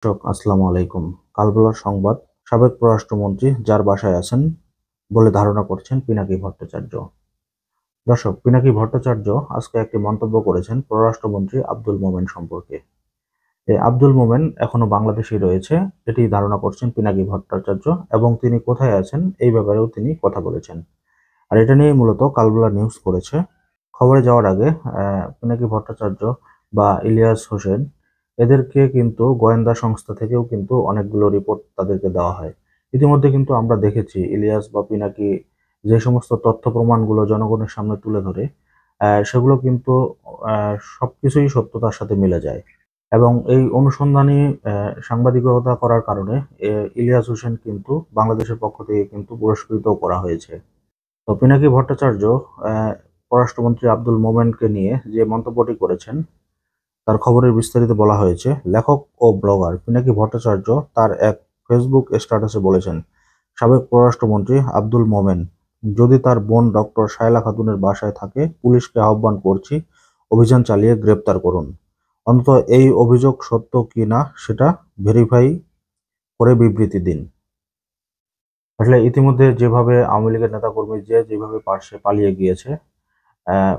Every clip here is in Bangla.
আসসালামু আলাইকুম। কালবেলার সংবাদ, সাবেক পররাষ্ট্রমন্ত্রী যার বাসায় আছেন বলে ধারণা করছেন পিনাকি ভট্টাচার্য। দর্শক, পিনাকি ভট্টাচার্য আজকে একটি মন্তব্য করেছেন পররাষ্ট্রমন্ত্রী আব্দুল মোমেন সম্পর্কে। এই আব্দুল মোমেন এখনো বাংলাদেশেই রয়েছে, এটি ধারণা করছেন পিনাকি ভট্টাচার্য, এবং তিনি কোথায় আছেন এই ব্যাপারেও তিনি কথা বলেছেন। আর এটা নিয়ে মূলত কালবেলা নিউজ করেছে। খবরে যাওয়ার আগে পিনাকি ভট্টাচার্য বা ইলিয়াস হোসেন এদেরকে কিন্তু গোয়েন্দা সংস্থা থেকেও কিন্তু অনেকগুলো রিপোর্ট তাদেরকে দেওয়া হয়। ইতিমধ্যে কিন্তু আমরা দেখেছি ইলিয়াস বা পিনাকি যে সমস্ত তথ্য প্রমাণগুলো জনগণের সামনে তুলে ধরে, সেগুলো কিন্তু সবকিছুই সত্যতার সাথে মিলে যায়। এবং এই অনুসন্ধানী সাংবাদিকতা করার কারণে ইলিয়াস হোসেন কিন্তু বাংলাদেশের পক্ষ থেকে কিন্তু পুরস্কৃত করা হয়েছে। তো পিনাকি ভট্টাচার্য পররাষ্ট্রমন্ত্রী আব্দুল মোমেনকে নিয়ে যে মন্তব্যটি করেছেন তার খবরের বিস্তারিত বলা হয়েছে। লেখক ও ব্লগার পিনাকি ভট্টাচার্য তার এক ফেসবুক স্ট্যাটাসে বলেছেন, সাবেক পররাষ্ট্রমন্ত্রী আব্দুল মোমেন যদি তার বোন ডক্টর শায়লা খাতুনের বাসায় থাকে, পুলিশকে আহ্বান করছি অভিযান চালিয়ে গ্রেপ্তার করুন। অন্তত এই অভিযোগ সত্য কি না সেটা ভেরিফাই করে বিবৃতি দিন। আসলে ইতিমধ্যে যেভাবে আওয়ামী লীগের নেতাকর্মী যেভাবে পারছে পালিয়ে গিয়েছে,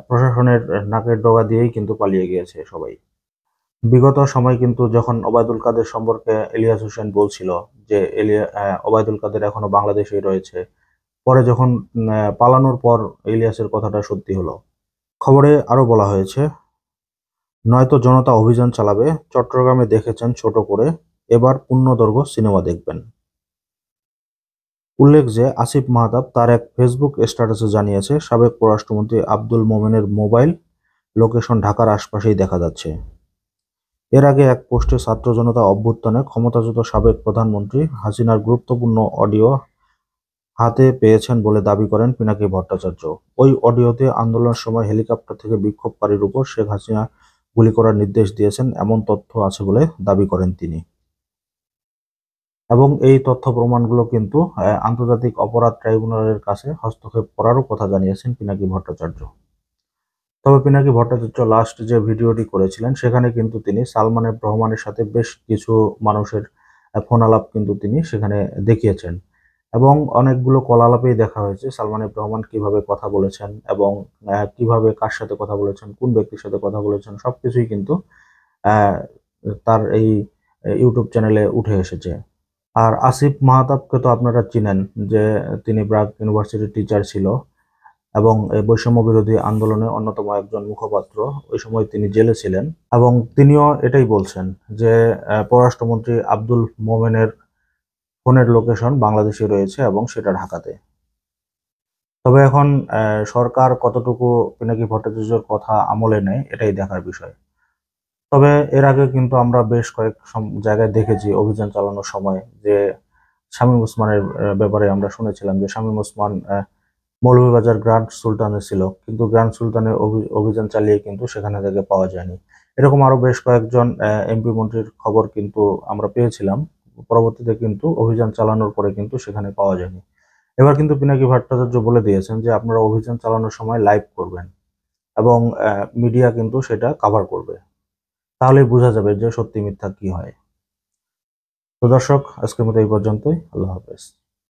প্রশাসনের নাকের ডগা দিয়েই কিন্তু পালিয়ে গিয়েছে সবাই। বিগত সময় কিন্তু যখন ওবায়দুল কাদের সম্পর্কে ইলিয়াস হোসেন বলছিল যে ওবায়দুল কাদের এখনো বাংলাদেশেই রয়েছে, পরে যখন পালানোর পর ইলিয়াসের কথাটা সত্যি হলো। খবরে আরো বলা হয়েছে, নয়তো জনতা অভিযান চালাবে, চট্টগ্রামে দেখেছেন ছোট করে, এবার পূর্ণদৈর্ঘ্য সিনেমা দেখবেন। উল্লেখ যে আসিফ মাহতাব তার এক ফেসবুক স্ট্যাটাসে জানিয়েছে, সাবেক পররাষ্ট্রমন্ত্রী আব্দুল মোমেনের মোবাইল লোকেশন ঢাকার আশপাশেই দেখা যাচ্ছে। এর আগে এক পোস্টে ছাত্র জনতা অভ্যুত্থানে ক্ষমতাচ্যুত সাবেক প্রধানমন্ত্রী হাসিনার গুরুত্বপূর্ণ অডিও হাতে পেয়েছেন বলে দাবি করেন পিনাকি ভট্টাচার্য। ওই অডিওতে আন্দোলনের সময় হেলিকপ্টার থেকে বিক্ষোভকারীর উপর শেখ হাসিনা গুলি করার নির্দেশ দিয়েছেন এমন তথ্য আছে বলে দাবি করেন তিনি। এবং এই তথ্য প্রমাণগুলো কিন্তু আন্তর্জাতিক অপরাধ ট্রাইব্যুনালের কাছে হস্তক্ষেপ করারও কথা জানিয়েছেন পিনাকি ভট্টাচার্য। তবে পিনাকি ভট্টাচার্য লাস্ট যে ভিডিওটি করেছিলেন সেখানে কিন্তু তিনি সালমান এফ রহমানের সাথে বেশ কিছু মানুষের ফোন আলাপ কিন্তু তিনি সেখানে দেখিয়েছেন, এবং অনেকগুলো কল আলাপেই দেখা হয়েছে সালমান এফ রহমান কিভাবে কথা বলেছেন এবং কিভাবে কার সাথে কথা বলেছেন, কোন ব্যক্তির সাথে কথা বলেছেন, সবকিছুই কিন্তু আহ, তার এই ইউটিউব চ্যানেলে উঠে এসেছে। আর আসিফ মাহতাবকে তো আপনারা চিনেন, যে তিনি ব্রাক ইউনিভার্সিটির টিচার ছিল এবং এই বৈষম্য বিরোধী আন্দোলনে অন্যতম একজন মুখপাত্র। ওই সময় তিনি জেলে ছিলেন এবং তিনিও এটাই বলছেন যে পররাষ্ট্রমন্ত্রী আব্দুল মোমেনের ফোনের লোকেশন বাংলাদেশে রয়েছে এবং সেটা ঢাকাতে। তবে এখন সরকার কতটুকু পিনাকি ভট্টাচার্যের কথা আমলে নেয় এটাই দেখার বিষয়। তবে এর আগে কিন্তু আমরা বেশ কয়েক জায়গায় দেখেছি অভিযান চালানোর সময় যে শামীম ওসমানের ব্যাপারে আমরা শুনেছিলাম যে শামীম ওসমান মৌলভীবাজার গ্র্যান্ড সুলতানে ছিল, কিন্তু গ্র্যান্ড সুলতানের অভিযান চালিয়ে কিন্তু সেখানে থেকে পাওয়া যায়নি। এরকম আরো বেশ কয়েকজন এমপি মন্ত্রীর খবর কিন্তু আমরা পেয়েছিলাম, পরবর্তীতে কিন্তু অভিযান চালানোর পরে কিন্তু সেখানে পাওয়া যায়নি। এবার কিন্তু পিনাকি ভট্টাচার্য বলে দিয়েছেন যে আপনারা অভিযান চালানোর সময় লাইভ করবেন এবং মিডিয়া কিন্তু সেটা কভার করবে, তাহলেই বোঝা যাবে যে সত্যি মিথ্যা কি হয়। তো দর্শক, আজকের মতো এই পর্যন্তই। আল্লাহ হাফেজ।